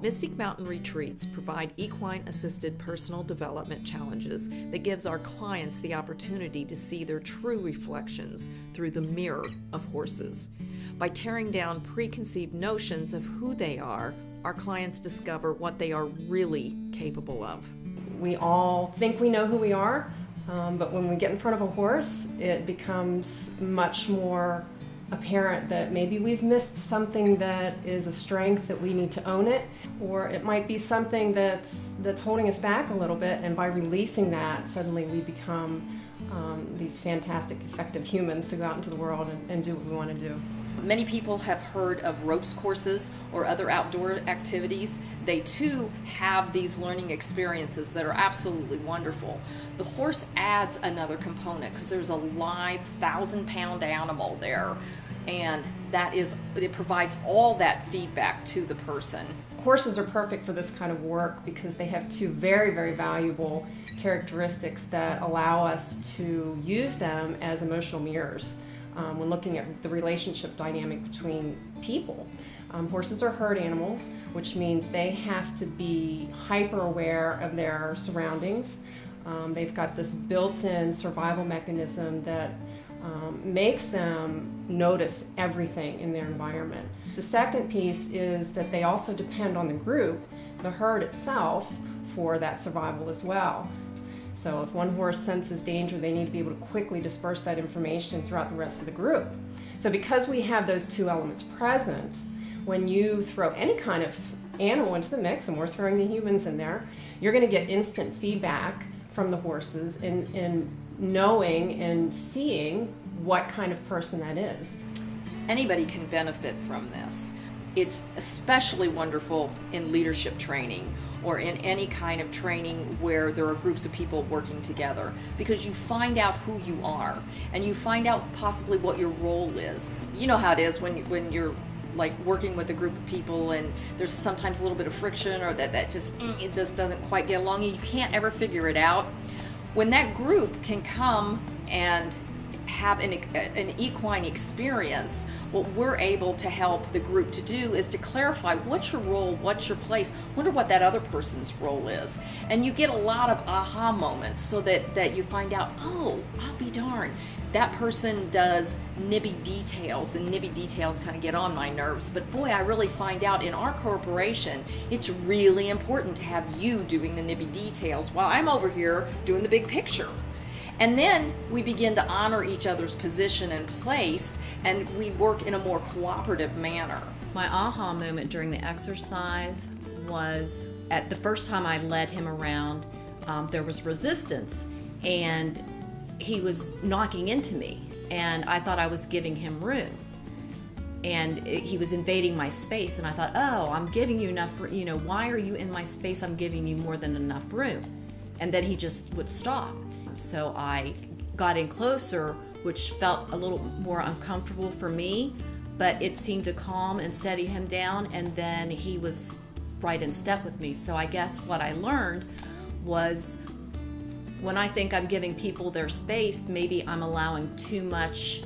Mystic Mountain Retreats provide equine-assisted personal development challenges that gives our clients the opportunity to see their true reflections through the mirror of horses. By tearing down preconceived notions of who they are, our clients discover what they are really capable of. We all think we know who we are, but when we get in front of a horse, it becomes much more apparent that maybe we've missed something that is a strength that we need to own it, or it might be something that's holding us back a little bit, and by releasing that, suddenly we become these fantastic, effective humans to go out into the world and do what we want to do. Many people have heard of ropes courses or other outdoor activities. They too have these learning experiences that are absolutely wonderful. The horse adds another component because there's a live 1,000-pound animal there, and it provides all that feedback to the person. Horses are perfect for this kind of work because they have two very, very valuable characteristics that allow us to use them as emotional mirrors. When looking at the relationship dynamic between people. Horses are herd animals, which means they have to be hyper aware of their surroundings. They've got this built-in survival mechanism that makes them notice everything in their environment. The second piece is that they also depend on the group, the herd itself, for that survival as well. So if one horse senses danger, they need to be able to quickly disperse that information throughout the rest of the group. So because we have those two elements present, when you throw any kind of animal into the mix, and we're throwing the humans in there, you're going to get instant feedback from the horses in knowing and seeing what kind of person that is. Anybody can benefit from this. It's especially wonderful in leadership training or in any kind of training where there are groups of people working together, because you find out who you are and you find out possibly what your role is. You know how it is when you're like working with a group of people and there's sometimes a little bit of friction, or that it just doesn't quite get along and you can't ever figure it out. When that group can come and have an equine experience, what we're able to help the group to do is to clarify what's your role, what's your place, wonder what that other person's role is. And you get a lot of aha moments so that you find out, oh, I'll be darned, that person does nibby details, and nibby details kind of get on my nerves. But boy, I really find out in our corporation, it's really important to have you doing the nibby details while I'm over here doing the big picture. And then we begin to honor each other's position and place, and we work in a more cooperative manner. My aha moment during the exercise was at the first time I led him around, there was resistance, and he was knocking into me, and I thought I was giving him room. And he was invading my space, and I thought, oh, I'm giving you enough, why are you in my space? I'm giving you more than enough room. And then he just would stop. So I got in closer, which felt a little more uncomfortable for me, but it seemed to calm and steady him down, and then he was right in step with me. So I guess what I learned was when I think I'm giving people their space, maybe I'm allowing too much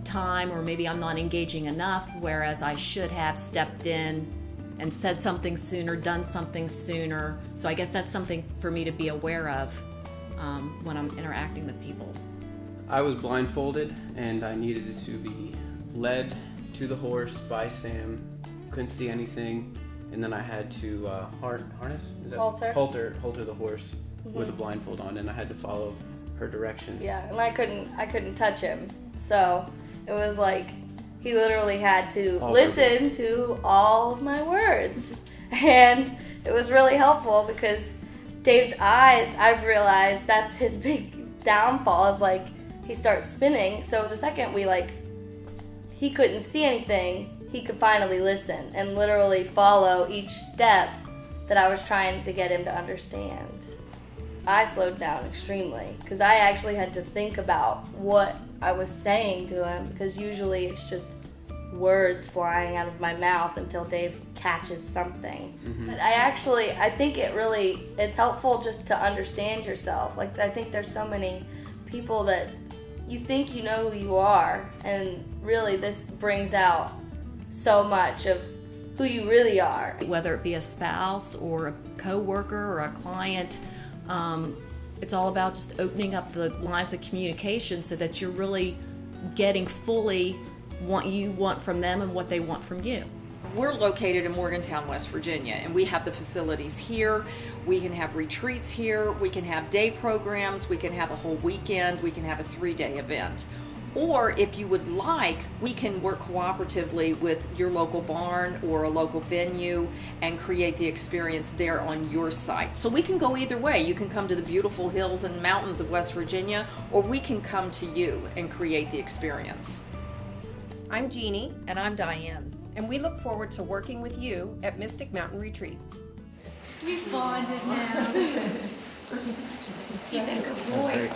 time, or maybe I'm not engaging enough, whereas I should have stepped in and said something sooner, done something sooner. So I guess that's something for me to be aware of when I'm interacting with people. I was blindfolded and I needed to be led to the horse by Sam. Couldn't see anything, and then I had to harness? Halter the horse with a blindfold on, and I had to follow her direction. Yeah, and I couldn't touch him, so it was like he literally had to listen to all of my words, and it was really helpful because Dave's eyes, I've realized that's his big downfall, is like he starts spinning. So the second he couldn't see anything, he could finally listen and literally follow each step that I was trying to get him to understand. I slowed down extremely because I actually had to think about what I was saying to him, because usually it's just words flying out of my mouth until Dave catches something. Mm-hmm. But I think it's helpful just to understand yourself. Like, I think there's so many people that you think you know who you are, and really this brings out so much of who you really are. Whether it be a spouse or a coworker or a client, it's all about just opening up the lines of communication so that you're really getting fully what you want from them and what they want from you. We're located in Morgantown, West Virginia, and we have the facilities here. We can have retreats here, we can have day programs, we can have a whole weekend, we can have a 3-day event. Or if you would like, we can work cooperatively with your local barn or a local venue and create the experience there on your site. So we can go either way. You can come to the beautiful hills and mountains of West Virginia, or we can come to you and create the experience. I'm Jeannie, And I'm Diane. and we look forward to working with you at Mystic Mountain Retreats. We've bonded now. He's a good boy.